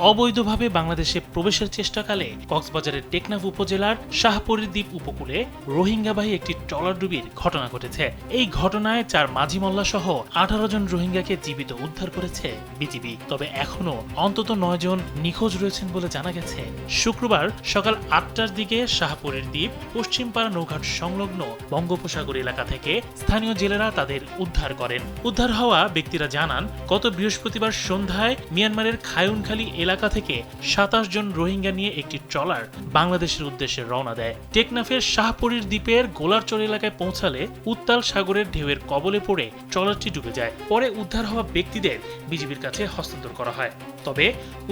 অবৈধভাবে বাংলাদেশে প্রবেশের চেষ্টাকালে কক্সবাজারের টেকনাফ উপজেলার শাহপরীর দ্বীপ উপকূলে রোহিঙ্গাবাহী একটি ট্রলার ডুবির ঘটনা ঘটেছে। এই ঘটনায় 4 মাঝি মোল্লা সহ 18 জন রোহিঙ্গাকে জীবিত উদ্ধার করেছে বিজিবি। তবে এখনো অন্তত 9 জন নিখোঁজ রয়েছেন বলে জানা গেছে। শুক্রবার সকাল 8টার দিকে শাহপরীর দ্বীপ পশ্চিমপাড়া নৌঘাট সংলগ্ন বঙ্গোপসাগর এলাকা থেকে স্থানীয় জেলেরা তাদের উদ্ধার করেন। উদ্ধার হওয়া ব্যক্তিরা জানান, গত বৃহস্পতিবার সন্ধ্যায় মিয়ানমারের খায়ুনখালী এলাকা থেকে 27 জন রোহিঙ্গা নিয়ে একটি ট্রলার বাংলাদেশের উদ্দেশ্যে রওনা দেয়। টেকনাফের শাহপরীর দ্বীপের গোলারচর এলাকায় পৌঁছালে উত্তাল সাগরের ঢেউয়ের কবলে পড়ে ট্রলারটি ডুবে যায়। পরে উদ্ধার হওয়া ব্যক্তিদের বিজিবির কাছে হস্তান্তর করা হয়। তবে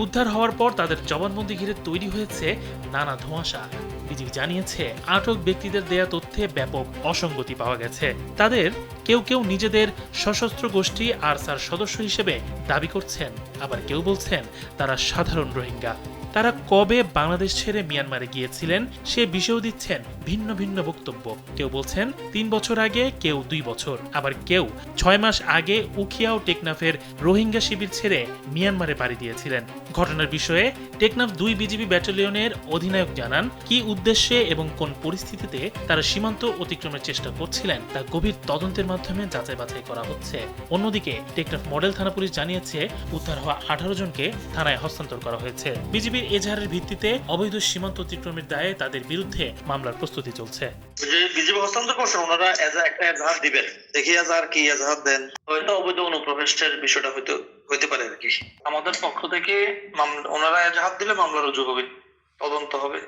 উদ্ধার হওয়ার পর তাদের জবানবন্দি ঘিরে তৈরি হয়েছে নানা ধোঁয়াশা। বিজিবি জানিয়েছে, আটক ব্যক্তিদের দেয়া তথ্যে ব্যাপক অসঙ্গতি পাওয়া গেছে। তাদের কেউ কেউ নিজেদের সশস্ত্র গোষ্ঠী আরসার সদস্য হিসেবে দাবি করছেন, আবার কেউ বলছেন তারা সাধারণ রোহিঙ্গা। তারা কবে বাংলাদেশ ছেড়ে মিয়ানমারে গিয়েছিলেন সে বিষয়েও দিচ্ছেন ভিন্ন ভিন্ন বক্তব্য। কেউ বলছেন 3 বছর আগে, কেউ 2 বছর, আবার কেউ 6 মাস আগে উখিয়া ও টেকনাফের রোহিঙ্গা শিবির ছেড়ে মিয়ানমারে পাড়ি দিয়েছিলেন। ঘটনার বিষয়ে টেকনাফ 2 বিজিবি ব্যাটালিয়নের অধিনায়ক জানান, কি উদ্দেশ্যে এবং কোন পরিস্থিতিতে তারা সীমান্ত অতিক্রমের চেষ্টা করছিলেন তা গভীর তদন্তের মাধ্যমে যাচাই বাছাই করা হচ্ছে। অন্যদিকে টেকনাফ মডেল থানা পুলিশ জানিয়েছে, উদ্ধার হওয়া 18 জনকে থানায় হস্তান্তর করা হয়েছে। বিজিবির এজাহারের ভিত্তিতে অবৈধ সীমান্ত অতিক্রমের দায়ে তাদের বিরুদ্ধে মামলার প্রস্তুতি চলছে। বিজিবি হস্তান্তর করছে, ওনারা একটা এজাহার দিবেন, দেখি এজাহার কি এজাহার দেন। হয়তো অবৈধ অনুপ্রবেশের বিষয়টা হইতে পারে আর কি। আমাদের পক্ষ থেকে ওনারা এজাহার দিলে মামলা রুজু হবে, তদন্ত হবে।